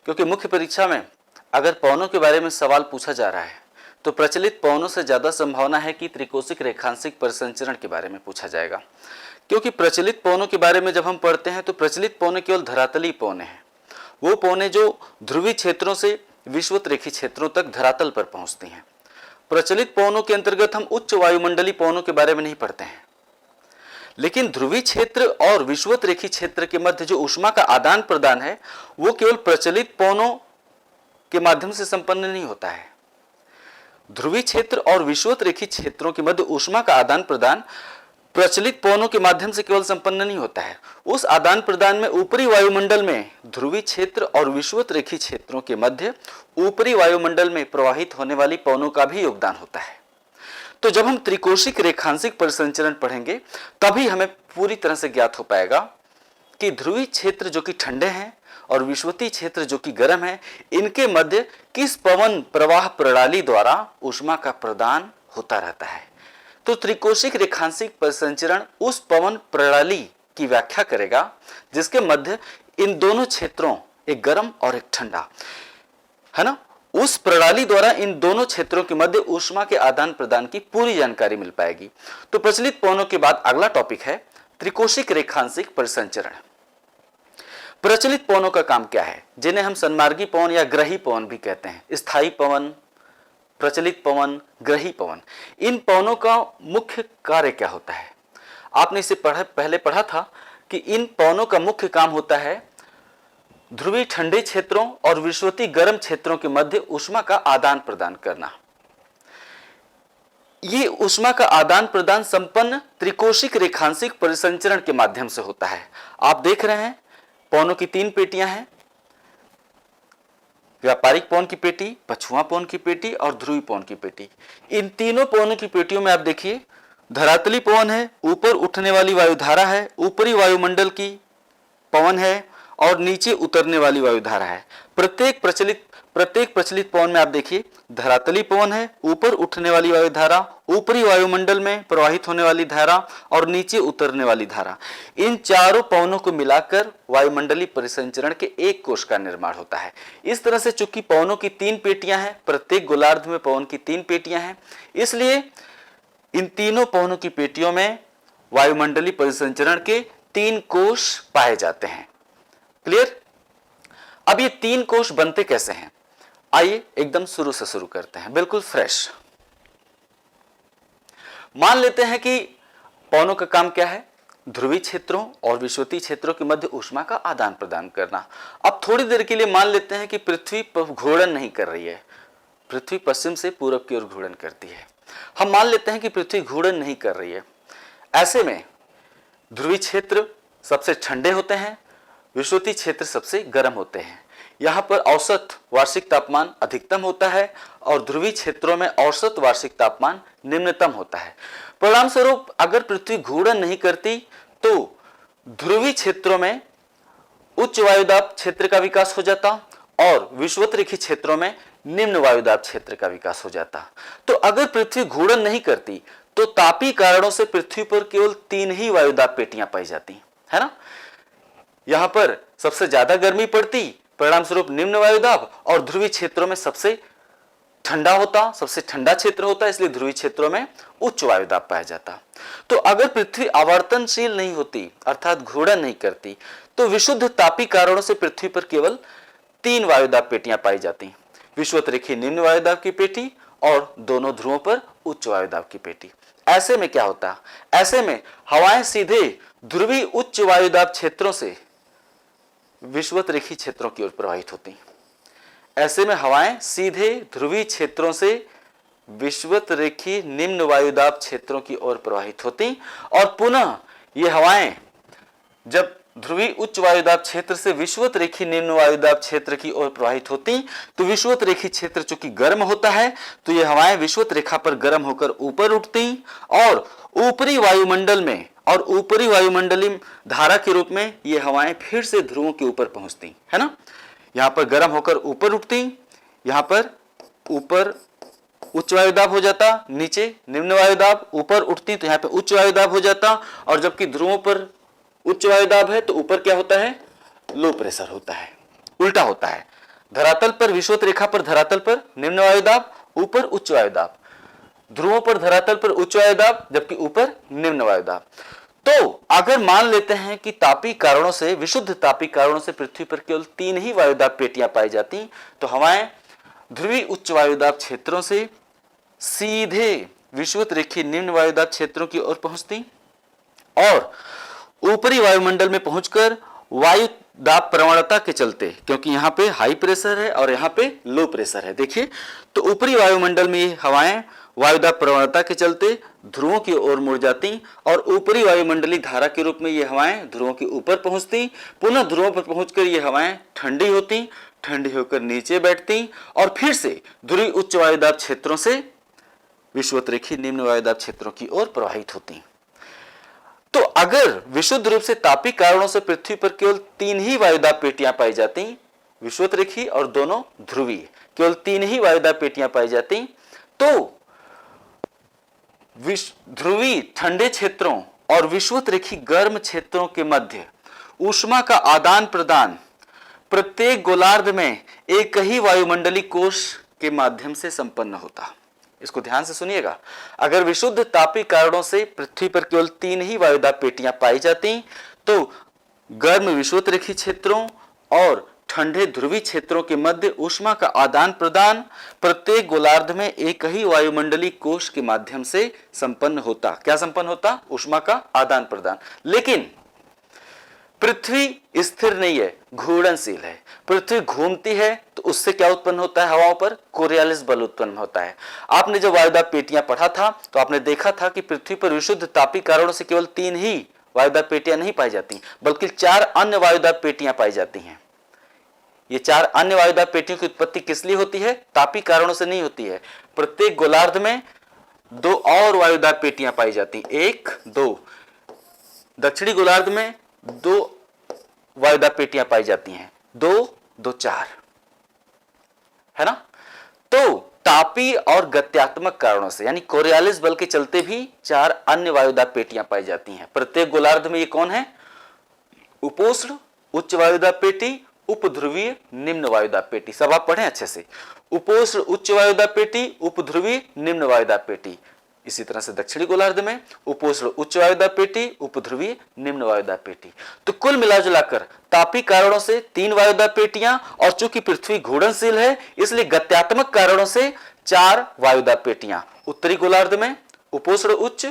क्योंकि मुख्य परीक्षा में अगर पवनों के बारे में सवाल पूछा जा रहा है तो प्रचलित पवनों से ज़्यादा संभावना है कि त्रिकोशिक रेखांशिक परिसंचरण के बारे में पूछा जाएगा। क्योंकि प्रचलित पवनों के बारे में जब हम पढ़ते हैं तो प्रचलित पवनें केवल धरातलीय पवनें हैं, वो पवनें जो ध्रुवीय क्षेत्रों से विषुवत-रेखीय क्षेत्रों तक धरातल पर पहुंचती हैं। प्रचलित पवनों के अंतर्गत हम उच्च वायुमंडलीय पवनों के बारे में नहीं पढ़ते हैं, लेकिन ध्रुवीय क्षेत्र और विषुवत-रेखीय क्षेत्र के मध्य जो ऊष्मा का आदान प्रदान है वो केवल प्रचलित पवनों के माध्यम से संपन्न नहीं होता है। ध्रुवीय क्षेत्र और विषुवत-रेखीय क्षेत्रों के मध्य ऊष्मा का आदान प्रदान प्रचलित पवनों के माध्यम से केवल संपन्न नहीं होता है, उस आदान प्रदान में ऊपरी वायुमंडल में ध्रुवीय क्षेत्र और विषुवत-रेखीय क्षेत्रों के मध्य ऊपरी वायुमंडल में प्रवाहित होने वाली पवनों का भी योगदान होता है। तो जब हम त्रिकोशिक रेखांशिक परिसंचरण पढ़ेंगे तभी हमें पूरी तरह से ज्ञात हो पाएगा कि ध्रुवीय क्षेत्र जो कि ठंडे हैं और विषुवतीय क्षेत्र जो कि गर्म है, इनके मध्य किस पवन प्रवाह प्रणाली द्वारा ऊष्मा का प्रदान होता रहता है। तो त्रिकोशिक रेखांशिक परिसंचरण उस पवन प्रणाली की व्याख्या करेगा जिसके मध्य इन दोनों क्षेत्रों, एक गर्म और एक ठंडा, है ना, उस प्रणाली द्वारा इन दोनों क्षेत्रों के मध्य ऊष्मा के आदान प्रदान की पूरी जानकारी मिल पाएगी। तो प्रचलित पवनों के बाद अगला टॉपिक है त्रिकोशिक रेखांशिक परिसंचरण। प्रचलित पवनों का काम क्या है, जिन्हें हम सन्मार्गी पवन या ग्रही पवन भी कहते हैं। स्थायी पवन, प्रचलित पवन, ग्रही पवन, इन पवनों का मुख्य कार्य क्या होता है? आपने इसे पहले पढ़ा था कि इन पवनों का मुख्य काम होता है ध्रुवीय ठंडे क्षेत्रों और विषुवतीय गर्म क्षेत्रों के मध्य ऊष्मा का आदान प्रदान करना। ये ऊष्मा का आदान प्रदान संपन्न त्रिकोशिक रेखांशिक परिसंचरण के माध्यम से होता है। आप देख रहे हैं पवनों की 3 पेटियां हैं, व्यापारिक पवन की पेटी, पछुआ पवन की पेटी और ध्रुवीय पवन की पेटी। इन तीनों पवनों की पेटियों में आप देखिए धरातली पवन है, ऊपर उठने वाली वायुधारा है, ऊपरी वायुमंडल की पवन है और नीचे उतरने वाली वायुधारा है। प्रत्येक प्रचलित पवन में आप देखिए धरातली पवन है, ऊपर उठने वाली वायुधारा, ऊपरी वायुमंडल में प्रवाहित होने वाली धारा और नीचे उतरने वाली धारा। इन चारों पवनों को मिलाकर वायुमंडलीय परिसंचरण के एक कोश का निर्माण होता है। इस तरह से चूंकि पवनों की 3 पेटियां हैं, प्रत्येक गोलार्ध में पवन की 3 पेटियां हैं, इसलिए इन तीनों पवनों की पेटियों में वायुमंडलीय परिसंचरण के 3 कोश पाए जाते हैं। क्लियर? अब ये 3 कोश बनते कैसे हैं? आइए एकदम शुरू से शुरू करते हैं, बिल्कुल फ्रेश। मान लेते हैं कि पवनों का काम क्या है? ध्रुवीय क्षेत्रों और विषुवतीय क्षेत्रों के मध्य ऊष्मा का आदान प्रदान करना। अब थोड़ी देर के लिए मान लेते हैं कि पृथ्वी घूर्णन नहीं कर रही है, पृथ्वी पश्चिम से पूरब की ओर घूर्णन करती है। हम मान लेते हैं कि पृथ्वी घूर्णन नहीं कर रही है। ऐसे में ध्रुवीय क्षेत्र सबसे ठंडे होते हैं, विषुवतीय क्षेत्र सबसे गर्म होते हैं। यहाँ पर औसत वार्षिक तापमान अधिकतम होता है और ध्रुवीय क्षेत्रों में औसत वार्षिक तापमान निम्नतम होता है। परिणाम स्वरूप अगर पृथ्वी घूर्णन नहीं करती तो ध्रुवीय क्षेत्रों में उच्च वायुदाब क्षेत्र का विकास हो जाता और विषुवत-रेखीय क्षेत्रों में निम्न वायुदाब क्षेत्र का विकास हो जाता। तो अगर पृथ्वी घूर्णन नहीं करती तो तापीय कारणों से पृथ्वी पर केवल 3 ही वायुदाब पेटियां पाई जाती, है ना। यहां पर सबसे ज्यादा गर्मी पड़ती, परिणाम स्वरूप निम्न वायुदाब, और ध्रुवीय क्षेत्रों में सबसे ठंडा होता, सबसे ठंडा क्षेत्र होता, इसलिए ध्रुवीय क्षेत्रों में उच्च वायुदाब पाया जाता। तो अगर पृथ्वी आवर्तनशील नहीं होती अर्थात घूर्णन नहीं करती तो विशुद्ध तापीय कारणों से पृथ्वी पर केवल 3 वायुदाब पेटियां पाई जाती, विषुवत-रेखीय निम्न वायुदाब की पेटी और दोनों ध्रुवों पर उच्च वायुदाब की पेटी। ऐसे में क्या होता? ऐसे में हवाएं सीधे ध्रुवीय उच्च वायुदाब क्षेत्रों से विषुवत-रेखीय क्षेत्रों की ओर प्रवाहित होती। ऐसे में हवाएं सीधे ध्रुवीय क्षेत्रों से विषुवत-रेखीय निम्न वायुदाब क्षेत्रों की ओर प्रवाहित होती और पुनः ये हवाएं जब ध्रुवीय उच्च वायुदाब क्षेत्र से विषुवत-रेखीय निम्न वायुदाब क्षेत्र की ओर प्रवाहित होती तो विषुवत-रेखीय क्षेत्र चूंकि गर्म होता है तो ये हवाएं विषुवत रेखा पर गर्म होकर ऊपर उठती और ऊपरी वायुमंडल में और ऊपरी वायुमंडलीय धारा के रूप में ये हवाएं फिर से ध्रुवों के ऊपर पहुंचती, है ना। यहाँ पर गर्म होकर ऊपर उठती, यहाँ पर ऊपर उच्च वायुदाब हो जाता, नीचे निम्न वायुदाब, ऊपर उठती तो यहाँ पे उच्च वायुदाब हो जाता, और जबकि ध्रुवों पर उच्च वायुदाब है तो ऊपर क्या होता है? लो प्रेशर होता है, उल्टा होता है। धरातल पर विषुवत रेखा पर धरातल पर निम्न वायुदाब, ऊपर उच्च वायुदाब। ध्रुवों पर धरातल पर उच्च वायुदाब, जबकि ऊपर निम्न वायुदाब। तो अगर मान लेते हैं कि तापीय कारणों से, विशुद्ध तापीय कारणों से पृथ्वी पर केवल 3 ही वायुदाब पेटियां पाई जाती, तो हवाएं ध्रुवीय उच्च वायुदाब क्षेत्रों से सीधे विषुवत रेखीय निम्न वायुदाब क्षेत्रों की ओर पहुंचती और ऊपरी वायुमंडल में पहुंचकर वायु दाब प्रवणता के चलते, क्योंकि यहाँ पे हाई प्रेशर है और यहाँ पे लो प्रेशर है, देखिए, तो ऊपरी वायुमंडल में ये हवाएं वायुदाब प्रवणता के चलते ध्रुवों की ओर मुड़ जाती और ऊपरी वायुमंडलीय धारा के रूप में ये हवाएं ध्रुवों के ऊपर पहुंचती, पुनः ध्रुवों पर पहुंचकर ये हवाएं ठंडी होती, ठंडी होकर नीचे बैठती और फिर से ध्रुवीय उच्च वायुदाब क्षेत्रों से विषुवत रेखीय निम्न वायुदाब क्षेत्रों की ओर प्रवाहित होती। तो अगर विशुद्ध रूप से तापीय कारणों से पृथ्वी पर केवल 3 ही वायुदाब पेटियां पाई जाती, विषुवत रेखीय और दोनों ध्रुवीय, केवल 3 ही वायुदाब पेटियां पाई जाती, तो ध्रुवीय ठंडे क्षेत्रों और विषुवत रेखीय गर्म क्षेत्रों के मध्य ऊष्मा का आदान प्रदान प्रत्येक गोलार्ध में एक ही वायुमंडलीय कोश के माध्यम से संपन्न होता। इसको ध्यान से सुनिएगा। अगर विशुद्ध तापीय कारणों से पृथ्वी पर केवल 3 ही वायुदाब पेटियां पाई जाती, तो गर्म विषुवत रेखीय क्षेत्रों और ठंडे ध्रुवीय क्षेत्रों के मध्य ऊष्मा का आदान प्रदान प्रत्येक गोलार्ध में एक ही वायुमंडलीय कोश के माध्यम से संपन्न होता। क्या संपन्न होता? ऊष्मा का आदान प्रदान। लेकिन पृथ्वी स्थिर नहीं है, घूर्णनशील है। पृथ्वी घूमती है तो उससे क्या उत्पन्न होता है? हवाओं पर कोरियालिस बल उत्पन्न होता है। आपने जब वायुदाब पेटियां पढ़ा था तो आपने देखा था कि पृथ्वी पर विशुद्ध तापीय कारणों से केवल 3 ही वायुदाब पेटियां नहीं पाई जाती, बल्कि 4 अन्य वायुदाब पेटियां पाई जाती हैं। ये 4 अन्य वायुदाब पेटियों की उत्पत्ति किस लिए होती है? तापीय कारणों से नहीं होती है। प्रत्येक गोलार्ध में 2 और वायुदाब पेटियां पाई जाती, 1, 2। दक्षिणी गोलार्ध में 2 वायुदाब पेटियां पाई जाती हैं, 2, 2, 4, है ना। तो तापीय और गत्यात्मक कारणों से यानी कोरियालिस बल के चलते भी 4 अन्य वायुदाब पेटियां पाई जाती हैं प्रत्येक गोलार्ध में। ये कौन है? उपोष्ण उच्च वायुदाब पेटी, उपध्रुवीय निम्न वायुदाब पेटी। सब आप पढ़ें अच्छे से। उपोष्ण उच्च वायुदाब पेटी, उपध्रुवीय निम्न वायुदाब पेटी। इसी तरह से दक्षिणी गोलार्ध में उपोष्ण उच्च वायुदाब पेटी, उपध्रुवीय निम्न वायुदाब पेटी। तो कुल मिलाजुलाकर तापीय कारणों से 3 वायुदाब पेटियां और चूंकि पृथ्वी घूर्णनशील है इसलिए गत्यात्मक कारणों से 4 वायुदाब पेटियां। उत्तरी गोलार्ध में उपोष्ण उच्च,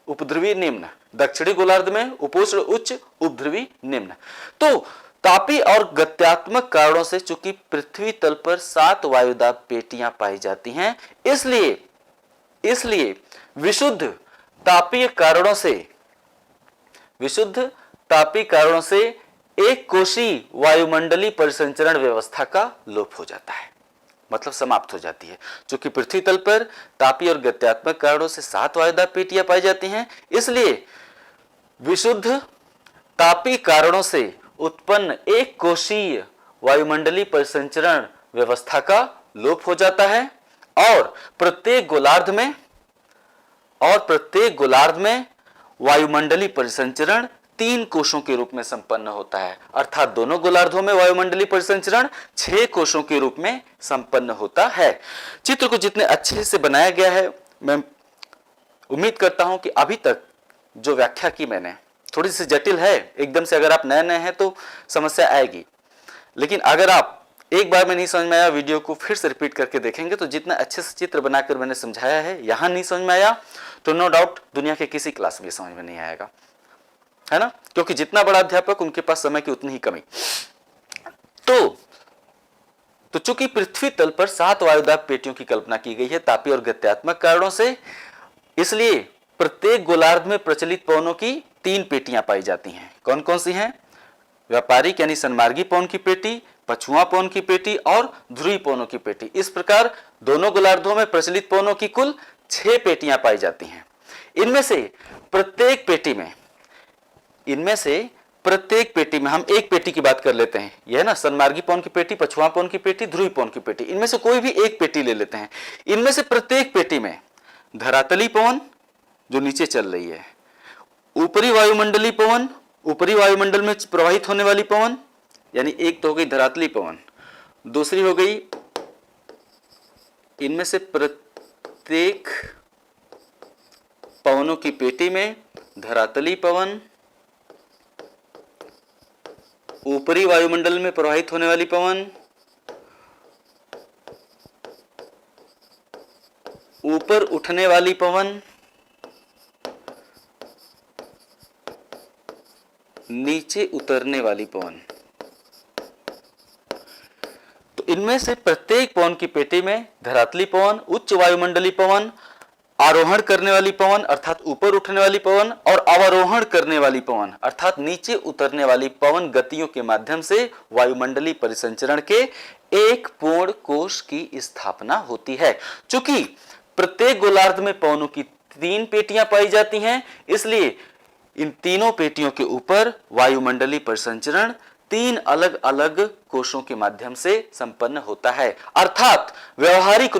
उपध्रुवीय निम्न। दक्षिणी गोलार्ध में उपोष्ण उच्च, उपध्रुवीय निम्न। तो तापीय और गत्यात्मक कारणों से चूंकि पृथ्वी तल पर 7 वायुदाब पेटियां पाई जाती हैं, इसलिए विशुद्ध तापीय कारणों से एक कोशीय वायुमंडलीय परिसंचरण व्यवस्था का लोप हो जाता है, मतलब समाप्त हो जाती है। चूंकि पृथ्वी तल पर तापीय और गत्यात्मक कारणों से 7 वायुदाब पेटियां पाई जाती हैं, इसलिए विशुद्ध तापीय कारणों से उत्पन्न एक कोशीय वायुमंडलीय परिसंचरण व्यवस्था का लोप हो जाता है और प्रत्येक गोलार्ध में वायुमंडलीय परिसंचरण 3 कोशों के रूप में संपन्न होता है। अर्थात दोनों गोलार्धों में वायुमंडलीय परिसंचरण 6 कोशों के रूप में संपन्न होता है। चित्र को जितने अच्छे से बनाया गया है, मैं उम्मीद करता हूं कि अभी तक जो व्याख्या की मैंने थोड़ी सी जटिल है, एकदम से अगर आप नए हैं तो समस्या आएगी, लेकिन अगर आप एक बार में नहीं समझ में आया, वीडियो को फिर से रिपीट करके देखेंगे तो जितना अच्छे से चित्र बनाकर मैंने समझाया है, यहां नहीं समझ में आया तो नो डाउट दुनिया के किसी क्लास में समझ में नहीं आएगा, है ना। क्योंकि जितना बड़ा अध्यापक उनके पास समय की उतनी ही कमी। तो चूंकि पृथ्वी तल पर 7 वायुदाब पेटियों की कल्पना की गई है तापीय और गत्यात्मक कारणों से, इसलिए प्रत्येक गोलार्ध में प्रचलित पवनों की 3 पेटियां पाई जाती हैं। कौन कौन सी हैं? व्यापारिक यानी सन्मार्गी पवन की पेटी, पछुआ पवन की पेटी और ध्रुवीय पवनों की पेटी। इस प्रकार दोनों गोलार्धों में प्रचलित पवनों की कुल 6 पेटियां पाई जाती हैं। इनमें से प्रत्येक पेटी में हम एक पेटी की बात कर लेते हैं। यह है ना, सन्मार्गी पवन की पेटी, पछुआ पवन की पेटी, ध्रुवीय पवन की पेटी। इनमें से कोई भी एक पेटी ले लेते हैं। इनमें से प्रत्येक पेटी में धरातली पवन जो नीचे चल रही है, ऊपरी वायुमंडलीय पवन, ऊपरी वायुमंडल में प्रवाहित होने वाली पवन, यानी एक तो हो गई धरातली पवन, दूसरी हो गई, इनमें से प्रत्येक पवनों की पेटी में धरातली पवन, ऊपरी वायुमंडल में प्रवाहित होने वाली पवन, ऊपर उठने वाली पवन, नीचे उतरने वाली पवन। तो इनमें से प्रत्येक पवन की पेटी में धरातली पवन, उच्च वायुमंडलीय पवन, आरोहण करने वाली पवन अर्थात ऊपर उठने वाली पवन, और अवरोहण करने वाली पवन अर्थात नीचे उतरने वाली पवन गतियों के माध्यम से वायुमंडलीय परिसंचरण के एक पूर्ण कोश की स्थापना होती है। चूंकि प्रत्येक गोलार्ध में पवनों की 3 पेटियां पाई जाती हैं, इसलिए इन तीनों पेटियों के ऊपर वायुमंडलीय परिसंचरण 3 अलग अलग कोशों के माध्यम से संपन्न होता है। अर्थात व्यवहारिक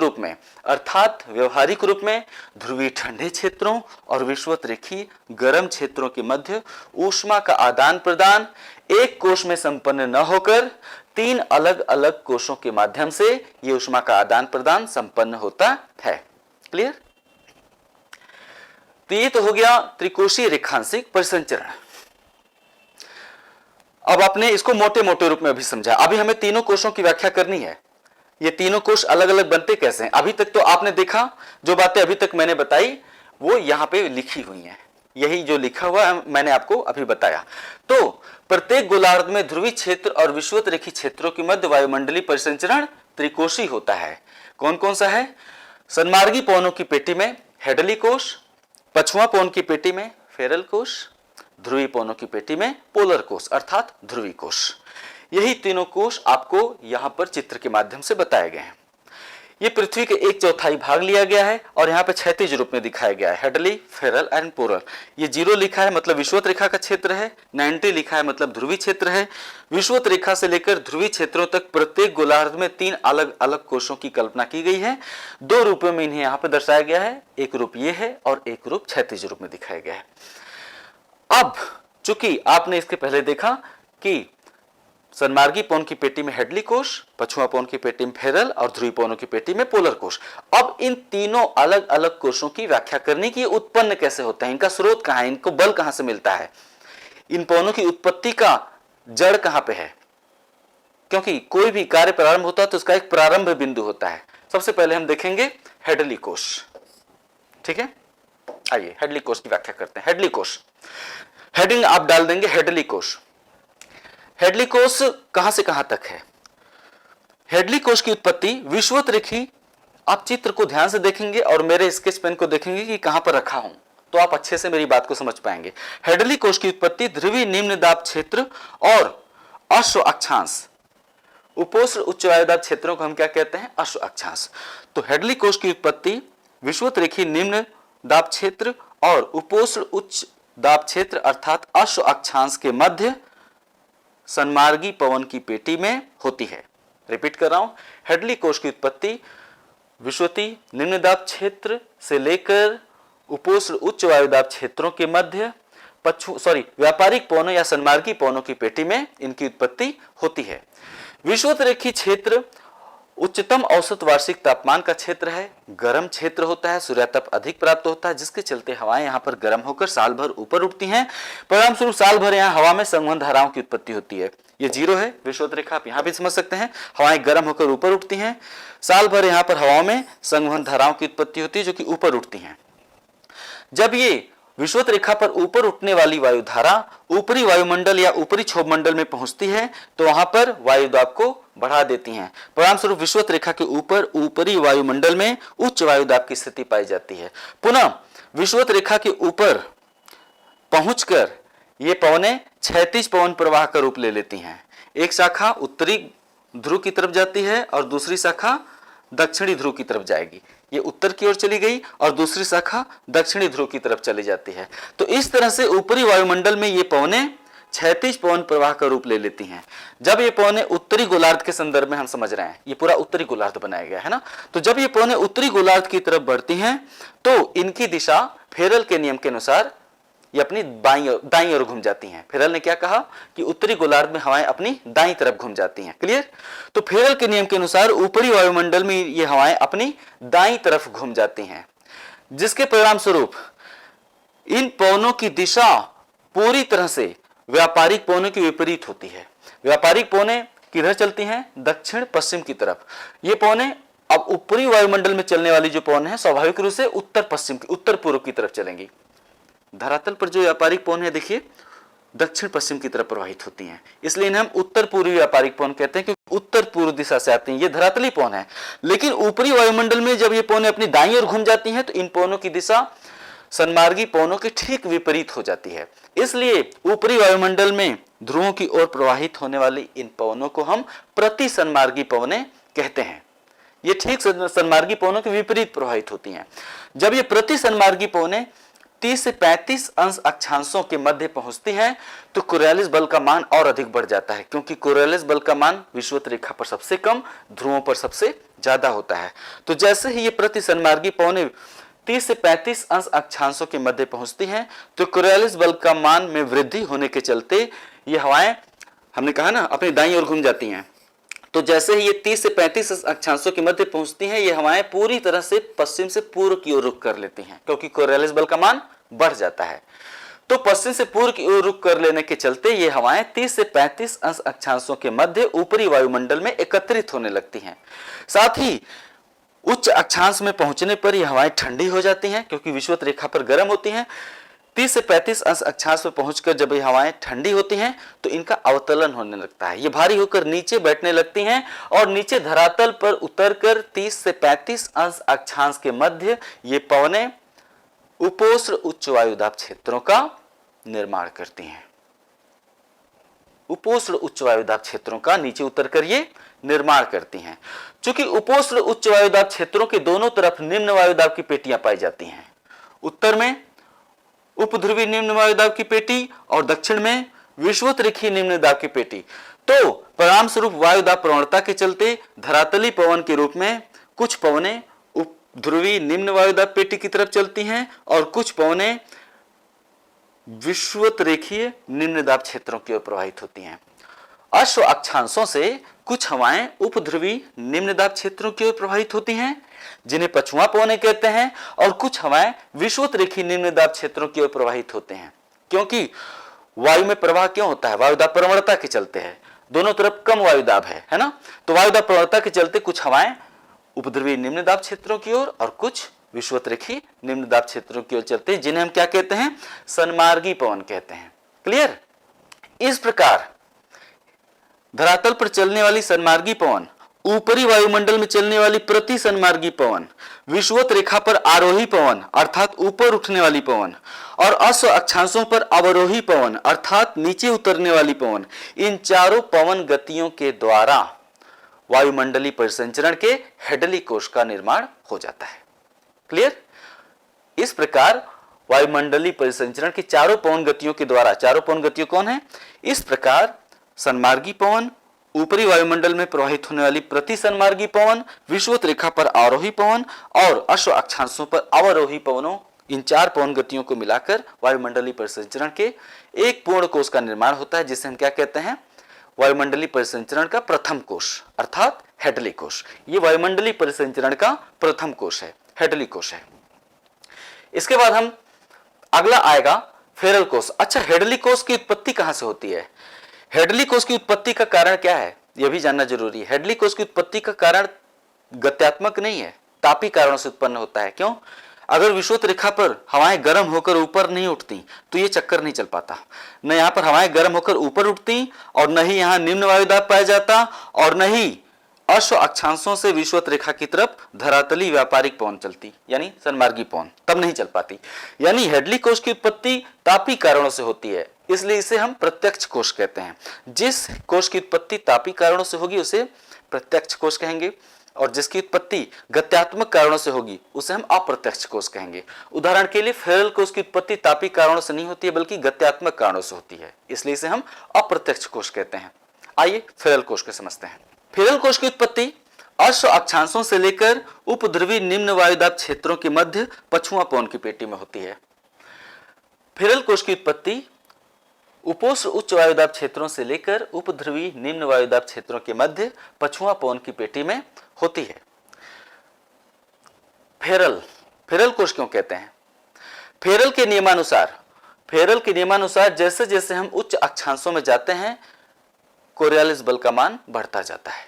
रूप में ध्रुवीय ठंडे क्षेत्रों और विषुवत-रेखीय गर्म क्षेत्रों के मध्य ऊष्मा का आदान प्रदान एक कोश में संपन्न न होकर 3 अलग अलग कोशों के माध्यम से ये ऊष्मा का आदान प्रदान संपन्न होता है। क्लियर? तो ये तो हो गया त्रिकोशीय रेखांशिक परिसंचरण। अब आपने इसको मोटे मोटे रूप में अभी समझा। अभी हमें तीनों कोशों की व्याख्या करनी है। ये तीनों कोश अलग अलग बनते कैसे हैं? अभी तक तो आपने देखा, जो बातें अभी तक मैंने बताई वो यहां पे लिखी हुई हैं। यही जो लिखा हुआ है मैंने आपको अभी बताया। तो प्रत्येक गोलार्ध में ध्रुवीय क्षेत्र और विषुवत-रेखीय क्षेत्रों के मध्य वायुमंडलीय परिसंचरण त्रिकोशीय होता है। कौन कौन सा है? सन्मार्गी पवनों की पेटी में हेडली कोश, पछुआ पवन की पेटी में फेरल कोश, ध्रुवीय पवनों की पेटी में पोलर कोश अर्थात ध्रुवीय कोश। यही तीनों कोश आपको यहां पर चित्र के माध्यम से बताए गए हैं। ये पृथ्वी के 1/4 भाग लिया गया है और यहाँ पे क्षैतिज रूप में दिखाया गया है, हेडली, फेरल एंड पोलर। ये 0 लिखा है मतलब विषुवत रेखा का क्षेत्र है, 90 लिखा है मतलब ध्रुवीय क्षेत्र है। विषुवत रेखा से लेकर ध्रुवीय क्षेत्रों तक प्रत्येक गोलार्ध में 3 अलग अलग कोशों की कल्पना की गई है। 2 रूपों में इन्हें यहाँ पे दर्शाया गया है, एक रूप ये है और एक रूप क्षैतिज रूप में दिखाया गया है। अब चूंकि आपने इसके पहले देखा कि सन्मार्गी पवन की पेटी में हेडली कोश, पछुआ पवन की पेटी में फेरल और ध्रुवीय पवनों की पेटी में पोलर कोश। अब इन तीनों अलग अलग कोशों की व्याख्या करनी कि उत्पन्न कैसे होता है, इनका स्रोत कहां है, इनको बल कहां से मिलता है, इन पवनों की उत्पत्ति का जड़ कहां पे है। क्योंकि कोई भी कार्य प्रारंभ होता है तो उसका एक प्रारंभ बिंदु होता है। सबसे पहले हम देखेंगे हेडली कोश। ठीक है, आइए हेडली कोश की व्याख्या करते हैं। हेडली कोश, हेडिंग आप डाल देंगे हेडली कोश। हेडली कोश कहां से कहां तक है? हेडली कोश की उत्पत्ति विषुवत-रेखीय, आप चित्र को ध्यान से देखेंगे और मेरे स्केच पेन को देखेंगे कि कहां पर रखा हूं तो आप अच्छे से मेरी बात को समझ पाएंगे। हेडली कोश की उत्पत्ति ध्रुवीय निम्न दाब क्षेत्र और अश्व अक्षांश, उपोष्ण उच्च वायुदाब क्षेत्रों को हम क्या कहते हैं? अश्व अक्षांश। तो हेडली कोश की उत्पत्ति विषुवत-रेखीय निम्न दाब क्षेत्र और उपोष्ण उच्च दाब क्षेत्र अर्थात अश्व अक्षांश के मध्य सन्मार्गी पवन की पेटी में होती है। रिपीट कर रहा हूं, हेडली कोश की उत्पत्ति विषुवतीय निम्न दाब क्षेत्र से लेकर उपोष्ण उच्च वायुदाब क्षेत्रों के मध्य व्यापारिक पवनों या सन्मार्गी पवनों की पेटी में इनकी उत्पत्ति होती है। विषुवत-रेखीय क्षेत्र उच्चतम औसत वार्षिक तापमान का क्षेत्र है, गर्म क्षेत्र होता है, सूर्यातप अधिक प्राप्त होता है, जिसके चलते हवाएं यहाँ पर गर्म होकर साल भर ऊपर उठती हैं। परिणाम स्वरूप साल भर यहाँ हवा में संवहन धाराओं की उत्पत्ति होती है। ये 0 है विषुवत रेखा, आप यहाँ भी समझ सकते हैं। हवाएं गर्म होकर ऊपर उठती हैं, साल भर यहाँ पर हवाओं में संवहन धाराओं की उत्पत्ति होती है जो कि ऊपर उठती हैं। जब ये विषुवत रेखा पर ऊपर उठने वाली वायुधारा ऊपरी वायुमंडल या ऊपरी क्षोभ मंडल में पहुंचती है तो वहां पर वायुदाब को बढ़ा देती हैं। परिणाम स्वरूप विषुवत रेखा के ऊपर ऊपरी वायुमंडल में उच्च वायुदाब की स्थिति पाई जाती है। पुनः विषुवत रेखा के ऊपर पहुंचकर ये पवनें क्षैतिज पवन प्रवाह का रूप ले लेती हैं। एक शाखा उत्तरी ध्रुव की तरफ जाती है और दूसरी शाखा दक्षिणी ध्रुव की तरफ जाएगी। ये उत्तर की ओर चली गई और दूसरी शाखा दक्षिणी ध्रुव की तरफ चली जाती है। तो इस तरह से ऊपरी वायुमंडल में ये पवनें क्षैतिज पवन प्रवाह का रूप ले लेती हैं। जब ये पवनें उत्तरी गोलार्ध के संदर्भ में हम समझ रहे हैं, ये पूरा उत्तरी गोलार्ध बनाया गया है ना, तो जब ये पवनें उत्तरी गोलार्ध की तरफ बढ़ती हैं तो इनकी दिशा फेरल के नियम के अनुसार ये अपनी दाईं ओर घूम जाती हैं। फेरल ने क्या कहा कि उत्तरी गोलार्ध में हवाएं अपनी दाईं तरफ घूम जाती हैं। क्लियर? तो फेरल के नियम के अनुसार ऊपरी वायुमंडल में ये हवाएं अपनी दाईं तरफ घूम जाती हैं, जिसके परिणाम स्वरूप इन पवनों की दिशा पूरी तरह से व्यापारिक पवनों की विपरीत होती है। व्यापारिक पवनें किधर चलती हैं? दक्षिण पश्चिम की तरफ। ये पवनें अब ऊपरी वायुमंडल में चलने वाली जो पवन है स्वाभाविक रूप से उत्तर पश्चिम की, उत्तर पूर्व की तरफ चलेंगी। धरातल पर जो व्यापारिक पवन है देखिए दक्षिण पश्चिम की तरफ प्रवाहित होती हैं, इसलिए इन्हें हम उत्तर पूर्वी व्यापारिक पवन कहते हैं, क्योंकि उत्तर पूर्व दिशा से आती हैं। ये धरातली पवन है, लेकिन ऊपरी वायुमंडल में जब ये पवनें अपनी दाईं ओर घूम जाती हैं तो इन पवनों की दिशा सन्मार्गी पवनों के ठीक विपरीत हो जाती है। इसलिए ऊपरी वायुमंडल में ध्रुवों की ओर प्रवाहित होने वाली इन पवनों को हम प्रति सन्मार्गी पवनें कहते हैं। ये ठीक सन्मार्गी पवनों के विपरीत प्रवाहित होती हैं। जब ये प्रति सन्मार्गी पवनें 30 से 35 अंश अक्षांशों के मध्य पहुंचती हैं तो कोरियोलिस बल का मान और अधिक बढ़ जाता है, क्योंकि कोरियोलिस बल का मान विषुवत रेखा पर सबसे कम, ध्रुवों पर सबसे ज्यादा होता है। तो जैसे ही ये प्रति सन्मार्गी पवनें 30 से 35 अंश अक्षांशों के मध्य पहुंचती हैं तो कोरियोलिस बल का मान में वृद्धि होने के चलते ये हवाएं, हमने कहा ना, अपनी दाईं ओर घूम जाती हैं। तो जैसे ही ये 30 से 35 अक्षांशों के मध्य पहुंचती हैं, ये हवाएं पूरी तरह से पश्चिम से पूर्व की ओर रुख कर लेती हैं, क्योंकि कोरियोलिस बल का मान बढ़ जाता है। तो पश्चिम से पूर्व की ओर रुख कर लेने के चलते ये हवाएं 30 से 35 अंश अक्षांशों के मध्य ऊपरी वायुमंडल में एकत्रित होने लगती हैं। साथ ही उच्च अक्षांश में पहुंचने पर यह हवाएं ठंडी हो जाती हैं, क्योंकि विषुवत रेखा पर गर्म होती हैं। 30 से 35 अंश अक्षांश पर पहुंचकर जब ये हवाएं ठंडी होती हैं तो इनका अवतलन होने लगता है, ये भारी होकर नीचे बैठने लगती हैं और नीचे धरातल पर उतरकर 30 से 35 अंश अक्षांश के मध्य ये पवनें उपोष्ण उच्च वायुदाब क्षेत्रों का निर्माण करती हैं। उपोष्ण उच्च वायुदाब क्षेत्रों का नीचे उतरकर ये निर्माण करती हैं। चूंकि उपोष्ण उच्च वायुदाब क्षेत्रों के दोनों तरफ निम्न वायुदाब की पेटियां पाई जाती हैं, उत्तर में उपध्रुवी निम्न वायुदाब की पेटी और दक्षिण में विषुवत रेखीय निम्न दाब की पेटी। तो परिणाम स्वरूप वायुदाब प्रवणता के चलते धरातली पवन के रूप में कुछ पवनें उपध्रुवी निम्न वायुदाब पेटी की तरफ चलती हैं और कुछ पवनें विषुवत रेखीय निम्न दाब क्षेत्रों की ओर प्रवाहित होती हैं। अश्व अक्षांशों से कुछ हवाएं उपध्रुवी निम्न दाब क्षेत्रों की ओर प्रवाहित होती हैं, जिन्हें पछुआ पवनें कहते हैं, और कुछ हवाएं विषुवत रेखीय निम्न दाब क्षेत्रों की ओर प्रवाहित होते हैं। क्योंकि वायु में प्रवाह क्यों होता है? वायुदाब प्रवणता के चलते है, दोनों तरफ कम वायुदाब है ना। तो वायुदाब प्रवणता के चलते कुछ हवाएं उपध्रुवी निम्न दाब क्षेत्रों की ओर और कुछ विषुवत रेखीय निम्न दाब क्षेत्रों की ओर चलते हैं, जिन्हें हम क्या कहते हैं? सन्मार्गी पवन कहते हैं। क्लियर? इस प्रकार धरातल पर चलने वाली सन्मार्गी पवन, ऊपरी वायुमंडल में चलने वाली प्रति सन्मार्गी पवन, विषुवत रेखा पर आरोही पवन अर्थात ऊपर उठने वाली पवन, और अश्व अक्षांशों पर अवरोही पवन अर्थात नीचे उतरने वाली पवन, इन चारों पवन गतियों के द्वारा वायुमंडलीय परिसंचरण के हेडली कोश का निर्माण हो जाता है। क्लियर? इस प्रकार वायुमंडलीय परिसंचरण की चारों पवन गतियों के द्वारा, चारों पवन गतियों कौन है? इस प्रकार सन्मार्गी पवन, ऊपरी वायुमंडल में प्रवाहित होने वाली प्रति सन्मार्गी पवन, विषुवत रेखा पर आरोही पवन और अश्व अक्षांशों पर अवरोही पवनों, इन चार पवन गतियों को मिलाकर वायुमंडलीय परिसंचरण के एक पूर्ण कोश का निर्माण होता है, जिसे हम क्या कहते हैं? वायुमंडलीय परिसंचरण का प्रथम कोश अर्थात हेडली कोश। ये वायुमंडलीय परिसंचरण का प्रथम कोश है, हेडली कोश है। इसके बाद हम अगला आएगा फेरल कोश। अच्छा, हेडली कोश की उत्पत्ति कहां से होती है? हेडली कोश की उत्पत्ति का कारण क्या है, यह भी जानना जरूरी है। हेडली कोश की उत्पत्ति का कारण गत्यात्मक नहीं है, तापी कारणों से उत्पन्न होता है। क्यों? अगर विषुवत रेखा पर हवाएं गर्म होकर ऊपर नहीं उठती तो ये चक्कर नहीं चल पाता। न यहाँ पर हवाएं गर्म होकर ऊपर उठती और न ही यहाँ निम्न वायुदाब पाया जाता और न ही अश्व अक्षांशों से विषुवत रेखा की तरफ धरातली व्यापारिक पवन चलती, यानी सन्मार्गी पवन तब नहीं चल पाती। यानी हेडली कोश की उत्पत्ति तापी कारणों से होती है, इसलिए इसे हम प्रत्यक्ष कोश कहते हैं। जिस कोश की उत्पत्ति तापी कारणों से होगी उसे प्रत्यक्ष कोश कहेंगे, और जिसकी उत्पत्ति गत्यात्मक कारणों से होगी उसे हम अप्रत्यक्ष कोश कहेंगे। उदाहरण के लिए फेरल कोश की उत्पत्ति तापी कारणों से नहीं होती है बल्कि गत्यात्मक कारणों से होती है, इसलिए इसे हम अप्रत्यक्ष कोश कहते हैं। आइए फेरल कोश को समझते हैं। फेरल कोश की उत्पत्ति अश्व अक्षांशों से लेकर उपध्रुवी निम्न वायुदाब क्षेत्रों के मध्य पछुआ पवन की पेटी में होती है। फेरल कोश की उत्पत्ति उपोष्ण उच्च वायुदाब क्षेत्रों से लेकर उपध्रुवी निम्न वायुदाब क्षेत्रों के मध्य पछुआ पवन की पेटी में होती है। फेरल कोश क्यों कहते हैं? फेरल के नियमानुसार जैसे जैसे हम उच्च अक्षांशों में जाते हैं कोरियोलिस बल का मान बढ़ता जाता है।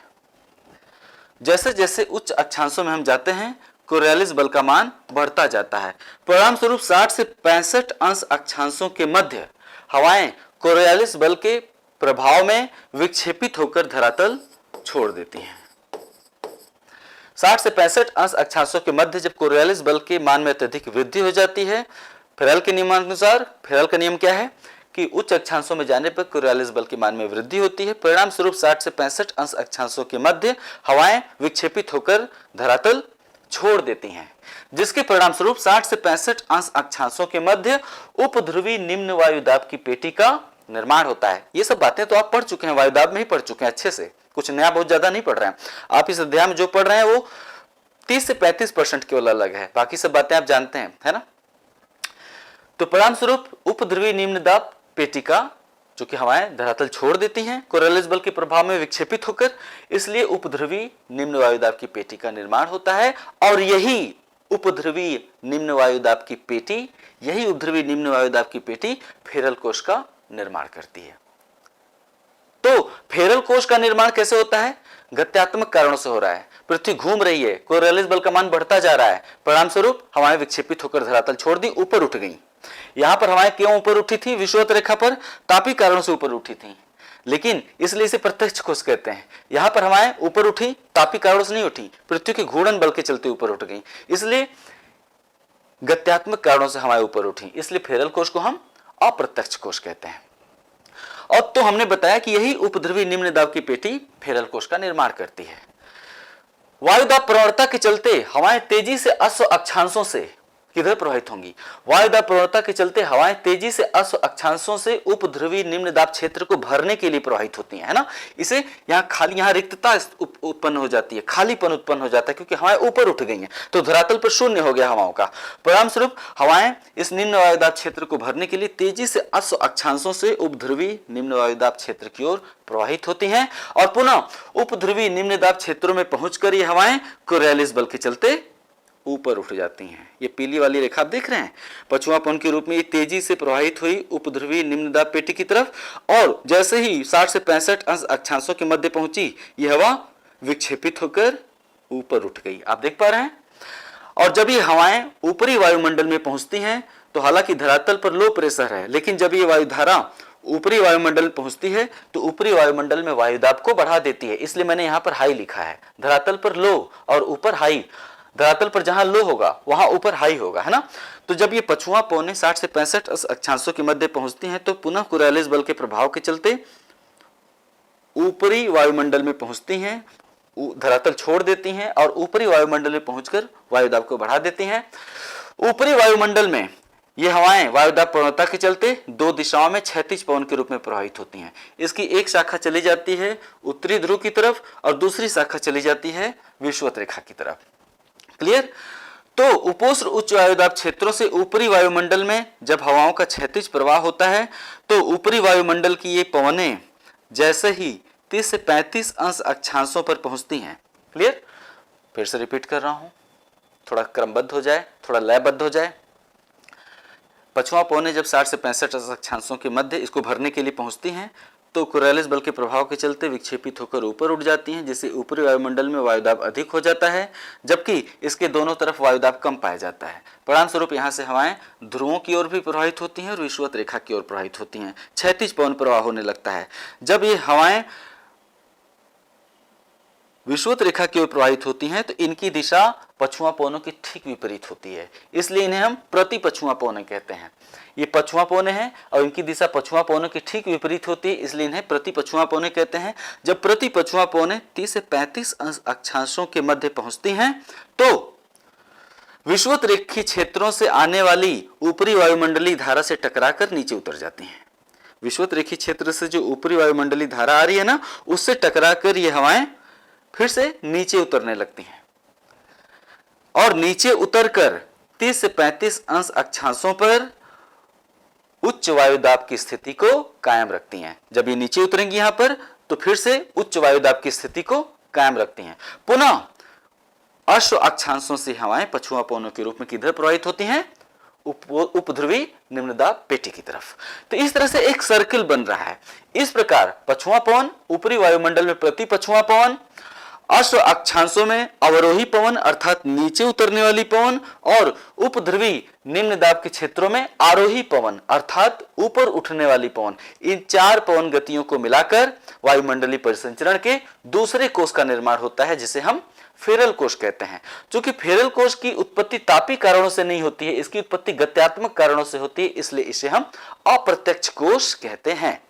जैसे जैसे उच्च अक्षांशों में हम जाते हैं कोरियोलिस बल का मान बढ़ता जाता है। परिणाम स्वरूप 60 से 65 अंश अक्षांशों के मध्य हवाएं कोरियोलिस बल के प्रभाव में विक्षेपित होकर धरातल छोड़ देती हैं। 60 से 65 अंश अक्षांशों के मध्य जब कोरियोलिस बल के मान में अत्यधिक वृद्धि हो जाती है, फेरल के नियमानुसार, फेरल का नियम क्या है कि उच्च अक्षांशों में जाने पर कोरियोलिस बल के मान में वृद्धि होती है। परिणाम स्वरूप 60 से 65 अंश अक्षांशों के मध्य हवाएं विक्षेपित होकर धरातल छोड़ देती हैं, जिसके परिणाम स्वरूप 60 से 65 अंश अक्षांशों के मध्य उपध्रुवी निम्न वायुदाब की पेटी का निर्माण होता है। ये सब बातें तो आप पढ़ चुके हैं, वायुदाब में ही पढ़ चुके हैं अच्छे से, कुछ नया बहुत ज्यादा नहीं पढ़ रहे हैं। आप इस अध्याय में जो पढ़ रहे हैं वो 30 से 35% केवल अलग है, बाकी सब बातें आप जानते हैं, है ना। तो परिणाम स्वरूप उपध्रुवी निम्न दाब पेटी का जो कि हवाएं धरातल छोड़ देती हैं कोरियोलिस बल के प्रभाव में विक्षेपित होकर, इसलिए उपध्रुवी निम्न वायुदाब की पेटी का निर्माण होता है। और यही उपध्रुवी निम्न वायुदाब की पेटी फेरल कोश का निर्माण करती है। तो फेरल कोश का निर्माण कैसे होता है? गत्यात्मक कारणों से हो रहा है। पृथ्वी घूम रही है, कोरियोलिस बल का मान बढ़ता जा रहा है, परिणाम स्वरूप हवाएं विक्षेपित होकर धरातल छोड़ दी, ऊपर उठ गई। यहां पर हवाएं क्यों ऊपर उठी थी? विषुवत रेखा पर तापी कारणों से ऊपर उठी थी, लेकिन इसलिए इसे प्रत्यक्ष कोश कहते हैं। यहां पर हवाएं ऊपर उठी, तापी कारणों से नहीं उठी, पृथ्वी के घूर्णन बल के चलते ऊपर उठ गई, इसलिए गत्यात्मक कारणों से हवाएं ऊपर उठी, इसलिए फेरल कोश को हम अप्रत्यक्ष कोश कहते हैं। और तो हमने बताया कि यही उपध्रुवी निम्न दाब की पेटी फेरल कोश का निर्माण करती है। वायुदाब प्रवणता के चलते हवाएं तेजी से अश्व अक्षांशों से किधर प्रवाहित होंगी? वायुदाब प्रवणता के चलते हवाएं तेजी से अश्व अक्षांशों से उपध्रुवी निम्न दाब क्षेत्र को भरने के लिए प्रवाहित होती हैं, है ना। इसे यहाँ रिक्तता उत्पन्न हो जाती है, खालीपन उत्पन्न हो जाता है, क्योंकि हवाएं ऊपर उठ गई हैं, तो धरातल पर शून्य हो गया हवाओं का। परिणाम स्वरूप हवाएं इस निम्न वायुदाब क्षेत्र को भरने के लिए तेजी से अश्व अक्षांशों से उपध्रुवी निम्न वायुदाब क्षेत्र की ओर प्रवाहित होती हैं और पुनः उपध्रुवी निम्न दाब क्षेत्रों में पहुंचकर ये हवाएं कोरियोलिस बल के चलते ऊपर उठ जाती हैं। ये पीली वाली रेखा आप देख रहे हैं, पछुआ पवन के रूप में ये तेजी से प्रवाहित हुई उपध्रुवी निम्न दाब पेटी की तरफ, और जैसे ही 60 से 65 अंश अक्षांशों के मध्य पहुंची ये हवा विक्षेपित होकर ऊपर उठ गई, आप देख पा रहे हैं। और जब ये हवाएं ऊपरी वायुमंडल में पहुंचती हैं तो हालांकि धरातल पर लो प्रेशर है, लेकिन जब ये वायुधारा ऊपरी वायुमंडल पहुंचती है तो ऊपरी वायुमंडल में वायुदाब को बढ़ा देती है, इसलिए मैंने यहाँ पर हाई लिखा है। धरातल पर लो और ऊपर हाई, धरातल पर जहां लो होगा वहां ऊपर हाई होगा, है ना। तो जब ये पछुआ पौने 60 से 65 अक्षांशों के मध्य पहुंचती हैं तो पुनः कोरियोलिस बल के प्रभाव के चलते ऊपरी वायुमंडल में पहुंचती हैं, धरातल छोड़ देती हैं और ऊपरी वायुमंडल में पहुंचकर वायुदाब को बढ़ा देती हैं। ऊपरी वायुमंडल में ये हवाएं वायुदाब प्रवणता के चलते दो दिशाओं में क्षैतिज पवन के रूप में प्रवाहित होती हैं। इसकी एक शाखा चली जाती है उत्तरी ध्रुव की तरफ और दूसरी शाखा चली जाती है विषुवत रेखा की तरफ। क्लियर? तो उपोष्ण उच्च वायुदाब क्षेत्रों से ऊपरी वायुमंडल में जब हवाओं का क्षैतिज प्रवाह होता है तो ऊपरी वायुमंडल की ये पवनें जैसे ही 30 से 35 अंश अक्षांशों पर पहुंचती हैं। क्लियर? फिर से रिपीट कर रहा हूं, थोड़ा क्रमबद्ध हो जाए, थोड़ा लयबद्ध हो जाए। पछुआ पवनें जब 60 से 65 अंश अक्षांशों के मध्य इसको भरने के लिए पहुंचती हैं तो कोरियोलिस बल के प्रभाव के चलते विक्षेपित होकर ऊपर उठ जाती हैं, जिससे ऊपरी वायुमंडल में वायुदाब अधिक हो जाता है जबकि इसके दोनों तरफ वायुदाब कम पाया जाता है। परिणाम स्वरूप यहाँ से हवाएं ध्रुवों की ओर भी प्रवाहित होती हैं और विषुवत रेखा की ओर प्रवाहित होती हैं, क्षैतिज पवन प्रवाह होने लगता है। जब ये हवाएं विषुवत रेखा की ओर प्रवाहित होती हैं तो इनकी दिशा पछुआ पवनों की ठीक विपरीत होती है, इसलिए इन्हें हम प्रति पछुआ पवनें कहते हैं। ये पछुआ पवनें हैं और इनकी दिशा पछुआ पवनों की ठीक विपरीत होती है, इसलिए इन्हें प्रति पछुआ पवनें कहते हैं। जब प्रति पछुआ पवनें 30 से 35 अंश अक्षांशों के मध्य पहुंचती हैं तो विषुवत रेखी क्षेत्रों से आने वाली ऊपरी वायुमंडलीय धारा से टकराकर नीचे उतर जाती हैं। विषुवत रेखी क्षेत्र से जो ऊपरी वायुमंडलीय धारा आ रही है ना, उससे टकराकर ये हवाएं फिर से नीचे उतरने लगती हैं और नीचे उतरकर 30 से 35 अंश अक्षांशों पर उच्च वायुदाब की स्थिति को कायम रखती हैं। जब ये नीचे उतरेंगी यहां पर तो फिर से उच्च वायुदाब की स्थिति को कायम रखती हैं। पुनः अश्व अक्षांशों से हवाएं पछुआ पवनों के रूप में किधर प्रवाहित होती हैं? उपध्रुवी निम्नदाब पेटी की तरफ। तो इस तरह से एक सर्कल बन रहा है। इस प्रकार पछुआ पवन ऊपरी वायुमंडल में प्रति पछुआ पवन, अश्व अक्षांशों में अवरोही पवन अर्थात नीचे उतरने वाली पवन, और उपध्रुवी निम्न दाब के क्षेत्रों में आरोही पवन अर्थात ऊपर उठने वाली पवन। इन चार पवन गतियों को मिलाकर वायुमंडलीय परिसंचरण के दूसरे कोष का निर्माण होता है, जिसे हम फेरल कोष कहते हैं। क्योंकि फेरल कोष की उत्पत्ति तापी कारणों से नहीं होती है, इसकी उत्पत्ति गत्यात्मक कारणों से होती है, इसलिए इसे हम अप्रत्यक्ष कोष कहते हैं।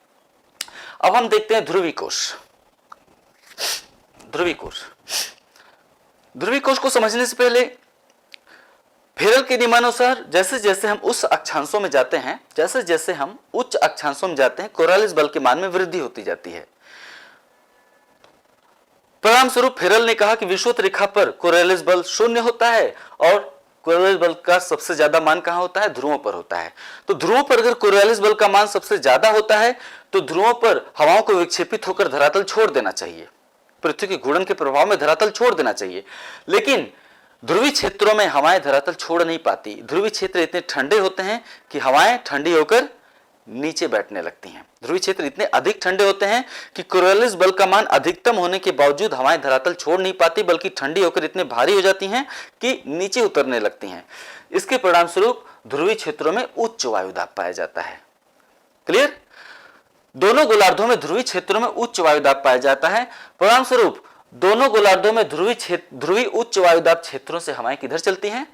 अब हम देखते हैं ध्रुवी कोष। ध्रुवी कोष, ध्रुवी कोष को समझने से पहले फेरल के नियमानुसार जैसे जैसे हम उस अक्षांशों में जाते हैं, जैसे जैसे हम उच्च अक्षांशों में जाते हैं, कोरालिस बल के मान में वृद्धि होती जाती है। परिणाम स्वरूप फेरल ने कहा कि विषुवत रेखा पर कोरालिस बल शून्य होता है और कोरालिस बल का सबसे ज्यादा मान कहां होता है? ध्रुवों पर होता है। तो ध्रुवों पर अगर कोरालिस बल का मान सबसे ज्यादा होता है तो ध्रुवों पर हवाओं को विक्षेपित होकर धरातल छोड़ देना चाहिए, पृथ्वी के घूर्णन के प्रभाव में धरातल छोड़ देना चाहिए। लेकिन ध्रुवी क्षेत्रों में हवाएं धरातल छोड़ नहीं पाती। ध्रुवी क्षेत्र इतने ठंडे होते हैं कि हवाएं ठंडी होकर नीचे बैठने लगती हैं। ध्रुवी क्षेत्र इतने अधिक ठंडे होते हैं कि कोरालिस बल का मान अधिकतम होने के बावजूद हवाएं धरातल छोड़ नहीं पाती, बल्कि ठंडी होकर इतने भारी हो जाती हैं कि नीचे उतरने लगती हैं। इसके परिणाम स्वरूप ध्रुवी क्षेत्रों में उच्च वायुदाब पाया जाता है। क्लियर? दोनों गोलार्धों में ध्रुवी क्षेत्रों में उच्च वायुदाब पाया जाता है। परिणाम स्वरूप दोनों गोलार्धों में ध्रुवी उच्च वायुदाब क्षेत्रों से हवाएं किधर चलती हैं?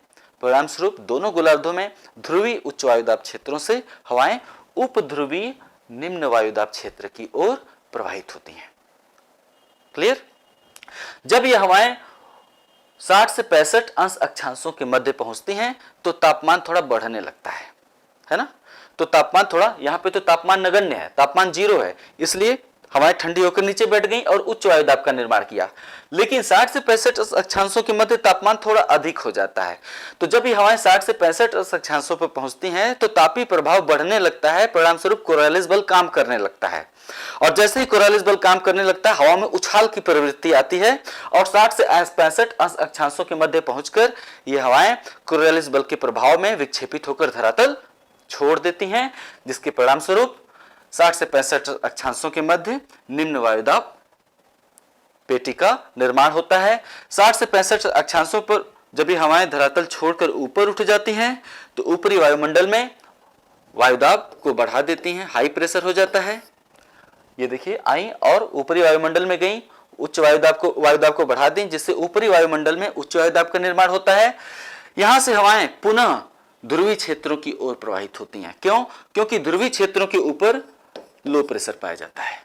परिणाम स्वरूप दोनों गोलार्धों में ध्रुवी उच्च वायुदाब क्षेत्रों से हवाएं उपध्रुवी निम्न वायुदाब क्षेत्र की ओर प्रवाहित होती हैं। क्लियर? जब ये हवाएं 60 से 65 अंश अक्षांशों के मध्य पहुंचती हैं तो तापमान थोड़ा बढ़ने लगता है ना? तो तापमान थोड़ा, यहां पे तो तापमान नगण्य है, तापमान 0 है, इसलिए हवाएं ठंडी होकर नीचे बैठ गई और उच्च वायुदाब का निर्माण किया। लेकिन 60 से 65 अक्षांशों के मध्य तापमान थोड़ा अधिक हो जाता है। तो जब ये हवाएं 60 से 65 अक्षांशों पर पहुंचती हैं तो तापीय प्रभाव बढ़ने लगता है। परिणाम स्वरूप कोरालिस बल काम करने लगता है, और जैसे ही कोरालिस बल काम करने लगता है हवा में उछाल की प्रवृत्ति आती है और 60 से 65 अंश अक्षांशों के मध्य पहुंचकर ये हवाएं कोरालिस बल के प्रभाव में विक्षेपित होकर धरातल छोड़ देती हैं, जिसके परिणाम स्वरूप 60 से 65 अक्षांशों के मध्य निम्न वायुदाब पेटी का निर्माण होता है। 60 से 65 अक्षांशों पर जब ये हवाएं धरातल छोड़कर ऊपर उठ जाती हैं तो ऊपरी वायुमंडल में वायुदाब को बढ़ा देती हैं, हाई प्रेशर हो जाता है। ये देखिए आई और ऊपरी वायुमंडल में गई, उच्च वायुदाब को बढ़ा दें, जिससे ऊपरी वायुमंडल में उच्च वायुदाब का निर्माण होता है। यहां से हवाएं पुनः ध्रुवी क्षेत्रों की ओर प्रवाहित होती हैं। क्यों? क्योंकि ध्रुवी क्षेत्रों के ऊपर लो प्रेशर पाया जाता है।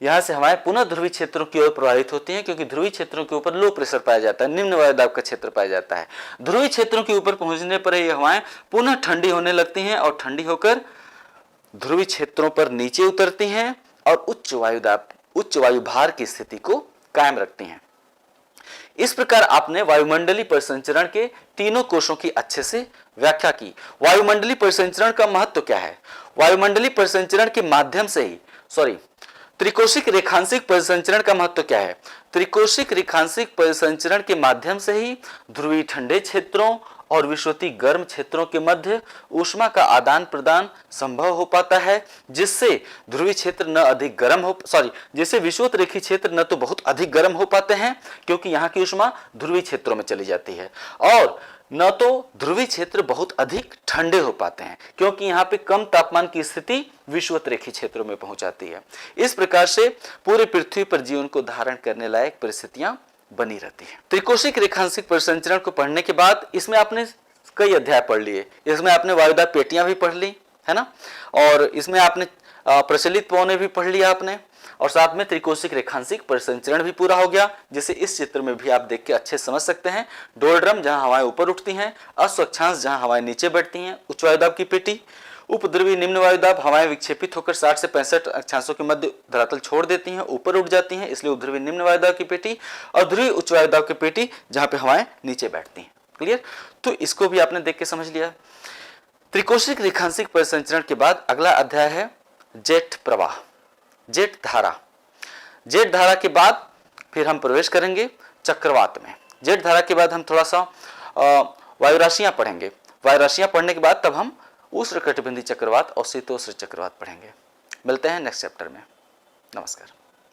यहां से हवाएं पुनः ध्रुवी क्षेत्रों की ओर प्रवाहित होती हैं क्योंकि ध्रुवी क्षेत्रों के ऊपर लो प्रेशर पाया जाता है, निम्न वायुदाब का क्षेत्र पाया जाता है। ध्रुवी क्षेत्रों के ऊपर पहुंचने पर ये हवाएं पुनः ठंडी होने लगती हैं और ठंडी होकर ध्रुवी क्षेत्रों पर नीचे उतरती हैं और उच्च वायुभार की स्थिति को कायम रखती हैं। इस प्रकार आपने वायुमंडलीय परिसंचरण के तीनों कोषों की अच्छे से व्याख्या की। वायुमंडलीय परिसंचरण का महत्व क्या है? वायुमंडलीय परिसंचरण के माध्यम से ही त्रिकोशिक रेखांशिक परिसंचरण का महत्व क्या है? त्रिकोशिक रेखांशिक परिसंचरण के माध्यम से ही ध्रुवीय ठंडे क्षेत्रों और विषुवतीय गर्म क्षेत्रों के मध्य ऊष्मा का आदान प्रदान संभव हो पाता है, जिससे ध्रुवीय क्षेत्र न अधिक गर्म हो जिससे विषुवत रेखीय क्षेत्र न तो बहुत अधिक गर्म हो पाते हैं क्योंकि यहाँ की ऊष्मा ध्रुवीय क्षेत्रों में चली जाती है, और न तो ध्रुवीय क्षेत्र बहुत अधिक ठंडे हो पाते हैं क्योंकि यहाँ पे कम तापमान की स्थिति विषुवत रेखीय क्षेत्रों में पहुंच जाती है। इस प्रकार से पूरे पृथ्वी पर जीवन को धारण करने लायक परिस्थितियां बनी रहती है। त्रिकोशिक रेखांशिक परिसंचरण को पढ़ने के बाद इसमें आपने कई अध्याय पढ़ लिए। इसमें आपने वायुदाब पेटियां भी पढ़ ली है ना, और इसमें आपने प्रचलित पवनें भी पढ़ लिया आपने, और साथ में त्रिकोशिक रेखांशिक परिसंचरण भी पूरा हो गया, जिसे इस चित्र में भी आप देख के अच्छे समझ सकते हैं। डोलड्रम जहां हवाएं ऊपर उठती हैं, अश्व अक्षांश जहां हवाएं नीचे बैठती हैं, उच्च वायुदाब की पेटी, उपद्रवी निम्न वायुदाब हवाएं विक्षेपित होकर 60 से 65 अक्षांशों के मध्य धरातल छोड़ देती हैं, ऊपर उठ जाती हैं, इसलिए उपद्रवी निम्न वायुदाब की पेटी, और ध्रुवीय उच्च वायुदाब की पेटी जहां पे हवाएं नीचे बैठती हैं। क्लियर? तो इसको भी आपने देख के समझ लिया। त्रिकोशिक रेखांशिक परिसंचरण के बाद अगला अध्याय है जेट प्रवाह, जेट धारा। जेट धारा के बाद फिर हम प्रवेश करेंगे चक्रवात में। जेट धारा के बाद हम थोड़ा सा वायुराशियां पढ़ेंगे। वायुराशियां पढ़ने के बाद तब हम उष्णकटिबंधीय चक्रवात और शीतोष्ण चक्रवात पढ़ेंगे। मिलते हैं नेक्स्ट चैप्टर में। नमस्कार।